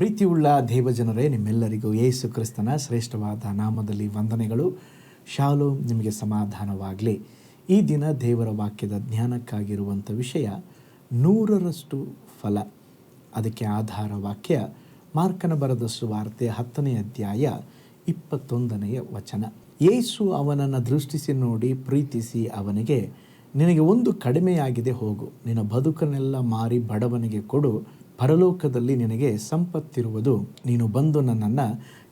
ಪ್ರೀತಿಯುಳ್ಳ ದೇವಜನರೇ, ನಿಮ್ಮೆಲ್ಲರಿಗೂ ಯೇಸು ಕ್ರಿಸ್ತನ ಶ್ರೇಷ್ಠವಾದ ನಾಮದಲ್ಲಿ ವಂದನೆಗಳು. ಶಾಲೋಮ್, ನಿಮಗೆ ಸಮಾಧಾನವಾಗಲಿ. ಈ ದಿನ ದೇವರ ವಾಕ್ಯದ ಜ್ಞಾನಕ್ಕಾಗಿರುವಂಥ ವಿಷಯ 100ರಷ್ಟು ಫಲ. ಅದಕ್ಕೆ ಆಧಾರ ವಾಕ್ಯ ಮಾರ್ಕನ ಬರೆದ ಸುವಾರ್ತೆ 10ನೇ ಅಧ್ಯಾಯ 21ನೇ ವಚನ. ಯೇಸು ಅವನನ್ನು ದೃಷ್ಟಿಸಿ ನೋಡಿ ಪ್ರೀತಿಸಿ ಅವನಿಗೆ, ನಿನಗೆ ಒಂದು ಕಡಿಮೆಯಾಗಿದೆ, ಹೋಗು, ನಿನ್ನ ಬದುಕನ್ನೆಲ್ಲ ಮಾರಿ ಬಡವನಿಗೆ ಕೊಡು, ಪರಲೋಕದಲ್ಲಿ ನಿನಗೆ ಸಂಪತ್ತಿರುವುದು, ನೀನು ಬಂದು ನನ್ನನ್ನು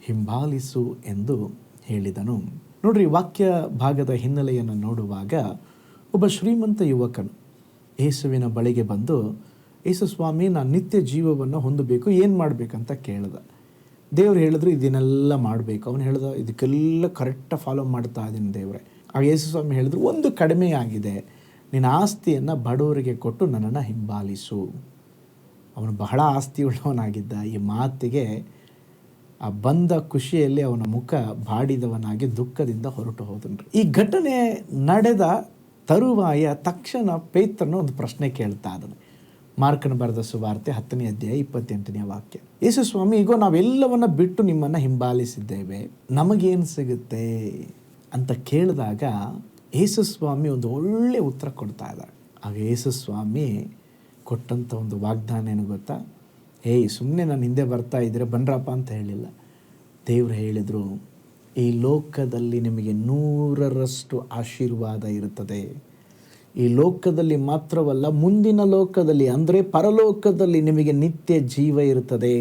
ಹಿಂಬಾಲಿಸು ಎಂದು ಹೇಳಿದನು. ನೋಡ್ರಿ, ವಾಕ್ಯ ಭಾಗದ ಹಿನ್ನೆಲೆಯನ್ನು ನೋಡುವಾಗ ಒಬ್ಬ ಶ್ರೀಮಂತ ಯುವಕನು ಯೇಸುವಿನ ಬಳಿಗೆ ಬಂದು, ಯೇಸು ಸ್ವಾಮಿ, ನಾನು ನಿತ್ಯ ಜೀವವನ್ನು ಹೊಂದಬೇಕು, ಏನು ಮಾಡಬೇಕಂತ ಕೇಳ್ದ. ದೇವ್ರು ಹೇಳಿದ್ರು ಇದನ್ನೆಲ್ಲ ಮಾಡಬೇಕು. ಅವನು ಹೇಳ್ದ, ಇದಕ್ಕೆಲ್ಲ ಕರೆಕ್ಟಾಗಿ ಫಾಲೋ ಮಾಡ್ತಾ ಇದ್ದೀನಿ ದೇವ್ರೆ. ಆಗ ಯೇಸು ಸ್ವಾಮಿ ಹೇಳಿದ್ರು, ಒಂದು ಕಡಿಮೆ ಆಗಿದೆ, ನಿನ್ನ ಆಸ್ತಿಯನ್ನು ಬಡವರಿಗೆ ಕೊಟ್ಟು ನನ್ನನ್ನು ಹಿಂಬಾಲಿಸು. ಅವನು ಬಹಳ ಆಸ್ತಿಯುಳ್ಳವನಾಗಿದ್ದ. ಈ ಮಾತಿಗೆ ಆ ಬಂದ ಖುಷಿಯಲ್ಲಿ ಅವನ ಮುಖ ಬಾಡಿದವನಾಗಿ ದುಃಖದಿಂದ ಹೊರಟು ಹೋದನು. ಈ ಘಟನೆ ನಡೆದ ತರುವಾಯ ತಕ್ಷಣ ಪೇತ್ರನು ಒಂದು ಪ್ರಶ್ನೆ ಕೇಳ್ತಾ ಇದ್ದಾನೆ. ಮಾರ್ಕನ ಬರೆದ ಸುವಾರ್ತೆ 10ನೇ ಅಧ್ಯಾಯ 28ನೇ ವಾಕ್ಯ. ಯೇಸು ಸ್ವಾಮಿ, ಈಗ ನಾವೆಲ್ಲವನ್ನ ಬಿಟ್ಟು ನಿಮ್ಮನ್ನು ಹಿಂಬಾಲಿಸಿದ್ದೇವೆ, ನಮಗೇನು ಸಿಗುತ್ತೆ ಅಂತ ಕೇಳಿದಾಗ ಯೇಸು ಸ್ವಾಮಿ ಒಂದು ಒಳ್ಳೆ ಉತ್ತರ ಕೊಡ್ತಾ ಇದ್ದಾರೆ. ಆಗ ಯೇಸು ಸ್ವಾಮಿ ಕೊಟ್ಟಂಥ ಒಂದು ವಾಗ್ದಾನ ಏನು ಗೊತ್ತಾ? ಸುಮ್ಮನೆ ನಾನು ಹಿಂದೆ ಬರ್ತಾ ಇದ್ದರೆ ಬನ್ರಪ್ಪ ಅಂತ ಹೇಳಿಲ್ಲ. ದೇವರು ಹೇಳಿದರು, ಈ ಲೋಕದಲ್ಲಿ ನಿಮಗೆ 100ರಷ್ಟು ಆಶೀರ್ವಾದ ಇರುತ್ತದೆ. ಈ ಲೋಕದಲ್ಲಿ ಮಾತ್ರವಲ್ಲ, ಮುಂದಿನ ಲೋಕದಲ್ಲಿ ಅಂದರೆ ಪರಲೋಕದಲ್ಲಿ ನಿಮಗೆ ನಿತ್ಯ ಜೀವ ಇರುತ್ತದೆ.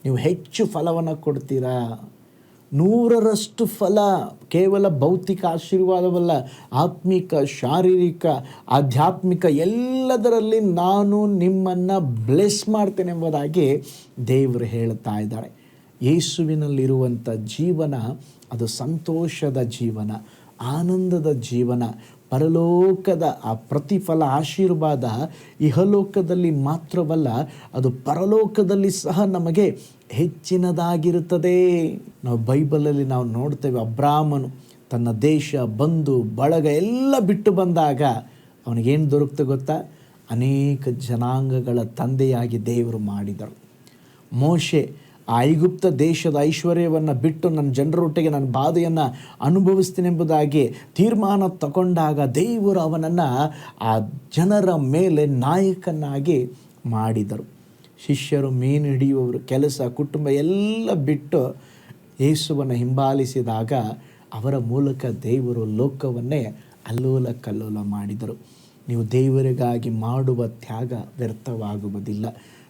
ನೀವು ಹೆಚ್ಚು ಫಲವನ್ನು ಕೊಡ್ತೀರಾ. 100ರಷ್ಟು ಫಲ. ಕೇವಲ ಭೌತಿಕ ಆಶೀರ್ವಾದವಲ್ಲ, ಆತ್ಮಿಕ, ಶಾರೀರಿಕ, ಆಧ್ಯಾತ್ಮಿಕ ಎಲ್ಲದರಲ್ಲಿ ನಾನು ನಿಮ್ಮನ್ನು ಬ್ಲೆಸ್ ಮಾಡ್ತೇನೆ ಎಂಬುದಾಗಿ ದೇವರು ಹೇಳ್ತಾ ಇದ್ದಾರೆ. ಯೇಸುವಿನಲ್ಲಿರುವಂಥ ಜೀವನ ಅದು ಸಂತೋಷದ ಜೀವನ, ಆನಂದದ ಜೀವನ. ಪರಲೋಕದ ಆ ಪ್ರತಿಫಲ ಆಶೀರ್ವಾದ ಇಹಲೋಕದಲ್ಲಿ ಮಾತ್ರವಲ್ಲ, ಅದು ಪರಲೋಕದಲ್ಲಿ ಸಹ ನಮಗೆ ಹೆಚ್ಚಿನದಾಗಿರುತ್ತದೆ. ನಾವು ಬೈಬಲಲ್ಲಿ ನಾವು ನೋಡ್ತೇವೆ, ಅಬ್ರಾಮನು ತನ್ನ ದೇಶ, ಬಂಧು ಬಳಗ ಎಲ್ಲ ಬಿಟ್ಟು ಬಂದಾಗ ಅವನಿಗೇನು ದೊರಕ್ತು ಗೊತ್ತಾ? ಅನೇಕ ಜನಾಂಗಗಳ ತಂದೆಯಾಗಿ ದೇವರು ಮಾಡಿದರು. ಮೋಶೆ ಆ ಐಗುಪ್ತ ದೇಶದ ಐಶ್ವರ್ಯವನ್ನು ಬಿಟ್ಟು ನನ್ನ ಜನರೊಟ್ಟಿಗೆ ನನ್ನ ಬಾಧೆಯನ್ನು ಅನುಭವಿಸ್ತೀನಿ ಎಂಬುದಾಗಿ ತೀರ್ಮಾನ ತಗೊಂಡಾಗ ದೇವರು ಅವನನ್ನು ಆ ಜನರ ಮೇಲೆ ನಾಯಕನಾಗಿ ಮಾಡಿದರು. ಶಿಷ್ಯರು, ಮೀನು ಹಿಡಿಯುವವರು, ಕೆಲಸ, ಕುಟುಂಬ ಎಲ್ಲ ಬಿಟ್ಟು ಯೇಸುವನ್ನು ಹಿಂಬಾಲಿಸಿದಾಗ ಅವರ ಮೂಲಕ ದೇವರು ಲೋಕವನ್ನೇ ಅಲ್ಲೋಲ ಕಲ್ಲೋಲ ಮಾಡಿದರು. ನೀವು ದೇವರಿಗಾಗಿ ಮಾಡುವ ತ್ಯಾಗ ವ್ಯರ್ಥವಾಗುವುದಿಲ್ಲ.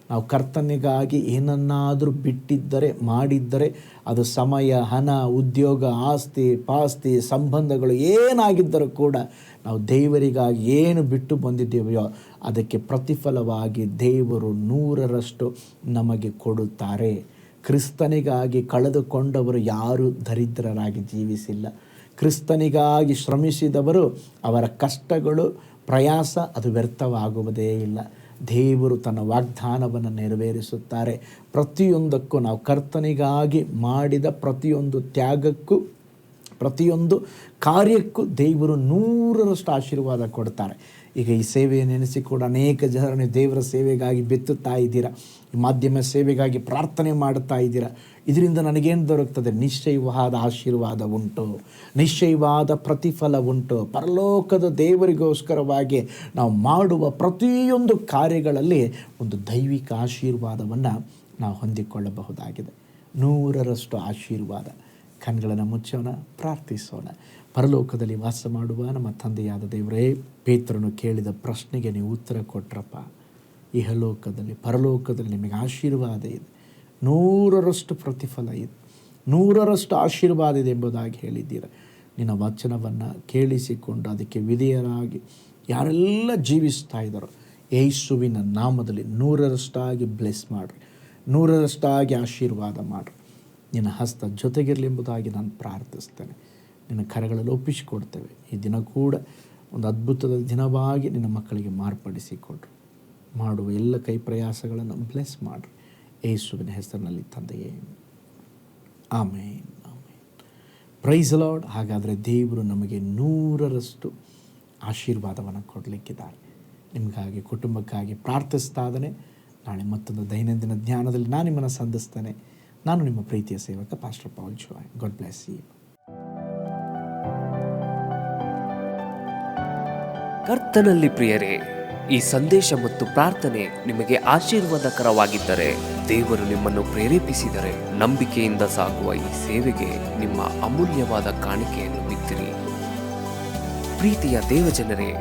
ನಾವು ಕರ್ತನಿಗಾಗಿ ಏನನ್ನಾದರೂ ಬಿಟ್ಟಿದ್ದರೆ, ಮಾಡಿದ್ದರೆ, ಅದು ಸಮಯ, ಹಣ, ಉದ್ಯೋಗ, ಆಸ್ತಿ ಪಾಸ್ತಿ, ಸಂಬಂಧಗಳು ಏನಾಗಿದ್ದರೂ ಕೂಡ ನಾವು ದೇವರಿಗಾಗಿ ಏನು ಬಿಟ್ಟು ಬಂದಿದ್ದೇವೆಯೋ ಅದಕ್ಕೆ ಪ್ರತಿಫಲವಾಗಿ ದೇವರು 100ರಷ್ಟು ನಮಗೆ ಕೊಡುತ್ತಾರೆ. ಕ್ರಿಸ್ತನಿಗಾಗಿ ಕಳೆದುಕೊಂಡವರು ಯಾರೂ ದರಿದ್ರರಾಗಿ ಜೀವಿಸಿಲ್ಲ. ಕ್ರಿಸ್ತನಿಗಾಗಿ ಶ್ರಮಿಸಿದವರು, ಅವರ ಕಷ್ಟಗಳು, ಪ್ರಯಾಸ ಅದು ವ್ಯರ್ಥವಾಗುವುದೇ ಇಲ್ಲ. ದೇವರು ತನ್ನ ವಾಗ್ದಾನವನ್ನು ನೆರವೇರಿಸುತ್ತಾರೆ. ಪ್ರತಿಯೊಂದಕ್ಕೂ ನಾವು ಕರ್ತನಿಗಾಗಿ ಮಾಡಿದ ಪ್ರತಿಯೊಂದು ತ್ಯಾಗಕ್ಕೂ, ಪ್ರತಿಯೊಂದು ಕಾರ್ಯಕ್ಕೂ ದೇವರು 100ರಷ್ಟು ಆಶೀರ್ವಾದ ಕೊಡ್ತಾರೆ. ಈಗ ಈ ಸೇವೆಯನ್ನು ನೆನೆಸಿಕೊಂಡು ಅನೇಕ ಜನರನ್ನು ದೇವರ ಸೇವೆಗಾಗಿ ಬೆತ್ತುತ್ತಾ ಇದ್ದೀರಾ, ಈ ಮಾಧ್ಯಮ ಸೇವೆಗಾಗಿ ಪ್ರಾರ್ಥನೆ ಮಾಡುತ್ತಾ ಇದ್ದೀರಾ. ಇದರಿಂದ ನನಗೇನು ದೊರಕ್ತದೆ? ನಿಶ್ಚಯವಾದ ಆಶೀರ್ವಾದ ಉಂಟು, ನಿಶ್ಚಯವಾದ ಪ್ರತಿಫಲ ಉಂಟು. ಪರಲೋಕದ ದೇವರಿಗೋಸ್ಕರವಾಗಿ ನಾವು ಮಾಡುವ ಪ್ರತಿಯೊಂದು ಕಾರ್ಯಗಳಲ್ಲಿ ಒಂದು ದೈವಿಕ ಆಶೀರ್ವಾದವನ್ನು ನಾವು ಹೊಂದಿಕೊಳ್ಳಬಹುದಾಗಿದೆ. 100ರಷ್ಟು ಆಶೀರ್ವಾದ. ಕಣ್ಗಳನ್ನು ಮುಚ್ಚೋಣ, ಪ್ರಾರ್ಥಿಸೋಣ. ಪರಲೋಕದಲ್ಲಿ ವಾಸ ಮಾಡುವ ನಮ್ಮ ತಂದೆಯಾದ ದೇವರೇ, ಪೇತ್ರನು ಕೇಳಿದ ಪ್ರಶ್ನೆಗೆ ನೀವು ಉತ್ತರ ಕೊಟ್ರಪ್ಪ. ಇಹಲೋಕದಲ್ಲಿ, ಪರಲೋಕದಲ್ಲಿ ನಿಮಗೆ ಆಶೀರ್ವಾದ ಇದೆ, 100ರಷ್ಟು ಪ್ರತಿಫಲ ಇದೆ, 100ರಷ್ಟು ಆಶೀರ್ವಾದ ಇದೆ ಎಂಬುದಾಗಿ ಹೇಳಿದ್ದೀರ. ನಿನ್ನ ವಚನವನ್ನು ಕೇಳಿಸಿಕೊಂಡು ಅದಕ್ಕೆ ವಿಧೇಯರಾಗಿ ಯಾರೆಲ್ಲ ಜೀವಿಸ್ತಾ ಇದ್ದಾರೋ ಯೇಸುವಿನ ನಾಮದಲ್ಲಿ 100ರಷ್ಟಾಗಿ ಬ್ಲೆಸ್ ಮಾಡಿರಿ, 100ರಷ್ಟಾಗಿ ಆಶೀರ್ವಾದ ಮಾಡಿರಿ. ನಿನ್ನ ಹಸ್ತ ಜೊತೆಗಿರಲಿ ಎಂಬುದಾಗಿ ನಾನು ಪ್ರಾರ್ಥಿಸ್ತೇನೆ. ನಿನ್ನ ಕರಗಳಲ್ಲಿ ಒಪ್ಪಿಸಿಕೊಡ್ತೇವೆ. ಈ ದಿನ ಕೂಡ ಒಂದು ಅದ್ಭುತದ ದಿನವಾಗಿ ನಿನ್ನ ಮಕ್ಕಳಿಗೆ ಮಾರ್ಪಡಿಸಿಕೊಡ್ರಿ. ಮಾಡುವ ಎಲ್ಲ ಕೈ ಪ್ರಯಾಸಗಳನ್ನು ಬ್ಲೆಸ್ ಮಾಡಿರಿ. ಯೇಸುವಿನ ಹೆಸರಿನಲ್ಲಿ ತಂದೆಯೇ, ಆಮೇನ್, ಆಮೇನ್. Price lord. ಹಾಗಾದರೆ ದೇವರು ನಮಗೆ 100ರಷ್ಟು ಆಶೀರ್ವಾದವನ್ನು ಕೊಡಲಿಕ್ಕಿದ್ದಾರೆ. ನಿಮಗಾಗಿ, ಕುಟುಂಬಕ್ಕಾಗಿ ಪ್ರಾರ್ಥಿಸ್ತಾ ಇದ್ದಾನೆ. ನಾಳೆ ಮತ್ತೊಂದು ದೈನಂದಿನ ಧ್ಯಾನದಲ್ಲಿ ನಾನು ನಿಮ್ಮನ್ನು ಸಂಧಿಸ್ತೇನೆ. ನಾನು ನಿಮ್ಮ ಪ್ರೀತಿಯ ಸೇವಕ pastor Paul Joy. God bless you. ಕರ್ತನಲ್ಲಿ ಪ್ರಿಯರೇ, ಈ ಸಂದೇಶ ಮತ್ತು ಪ್ರಾರ್ಥನೆ ನಿಮಗೆ ಆಶೀರ್ವಾದಕರವಾಗಿದ್ದರೆ, ದೇವರು ನಿಮ್ಮನ್ನು ಪ್ರೇರೇಪಿಸಿದರೆ, ನಂಬಿಕೆಯಿಂದ ಸಾಗುವ ಈ ಸೇವೆಗೆ ನಿಮ್ಮ ಅಮೂಲ್ಯವಾದ ಕಾಣಿಕೆಯನ್ನು ಬಿತ್ತಿರಿ. ಪ್ರೀತಿಯ ದೇವಜನರೇ,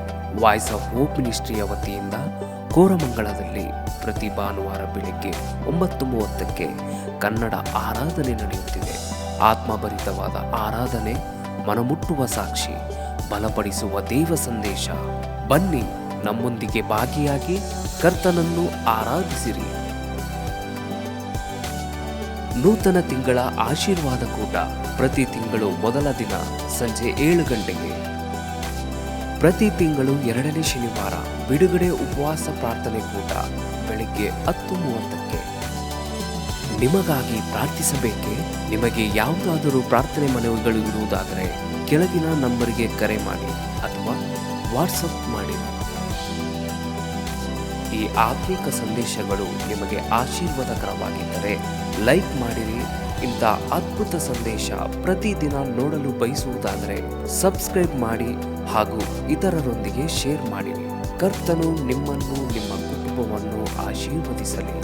ವಾಯ್ಸ್ ಆಫ್ ಹೋಪ್ ಮಿನಿಸ್ಟ್ರಿಯ ವತಿಯಿಂದ ಕೋರಮಂಗಲದಲ್ಲಿ ಪ್ರತಿ ಭಾನುವಾರ ಬೆಳಿಗ್ಗೆ 9:30ಕ್ಕೆ ಕನ್ನಡ ಆರಾಧನೆ ನಡೆಯುತ್ತಿದೆ. ಆತ್ಮಭರಿತವಾದ ಆರಾಧನೆ, ಮನಮುಟ್ಟುವ ಸಾಕ್ಷಿ, ಬಲಪಡಿಸುವ ದೇವ ಸಂದೇಶ. ಬನ್ನಿ, ನಮ್ಮೊಂದಿಗೆ ಭಾಗಿಯಾಗಿ ಕರ್ತನನ್ನು ಆರಾಧಿಸಿರಿ. ನೂತನ ತಿಂಗಳ ಆಶೀರ್ವಾದ ಕೂಟ ಪ್ರತಿ ತಿಂಗಳು ಮೊದಲ ದಿನ ಸಂಜೆ 7 ಗಂಟೆಗೆ. ಪ್ರತಿ ತಿಂಗಳು 2ನೇ ಶನಿವಾರ ಬಿಡುಗಡೆ ಉಪವಾಸ ಪ್ರಾರ್ಥನೆ ಕೂಟ ಬೆಳಿಗ್ಗೆ 10:30ಕ್ಕೆ. ನಿಮಗಾಗಿ ಪ್ರಾರ್ಥಿಸಬೇಕೆ? ನಿಮಗೆ ಯಾವುದಾದರೂ ಪ್ರಾರ್ಥನೆ ಮನವಿಗಳು ಇರುವುದಾದರೆ ಕೆಳಗಿನ ನಂಬರಿಗೆ ಕರೆ ಮಾಡಿ ಅಥವಾ ವಾಟ್ಸಪ್ ಮಾಡಿ. ಈ ಆತ್ಮಿಕ ಸಂದೇಶಗಳು ನಿಮಗೆ ಆಶೀರ್ವಾದಕರವಾಗಿದ್ದರೆ ಲೈಕ್ ಮಾಡಿರಿ. ಇಂಥ ಅದ್ಭುತ ಸಂದೇಶ ಪ್ರತಿದಿನ ನೋಡಲು ಬಯಸುವುದಾದರೆ ಸಬ್ಸ್ಕ್ರೈಬ್ ಮಾಡಿ ಹಾಗೂ ಇತರರೊಂದಿಗೆ ಶೇರ್ ಮಾಡಿರಿ. ಕರ್ತನು ನಿಮ್ಮನ್ನು, ನಿಮ್ಮ ಕುಟುಂಬವನ್ನು ಆಶೀರ್ವದಿಸಲಿ.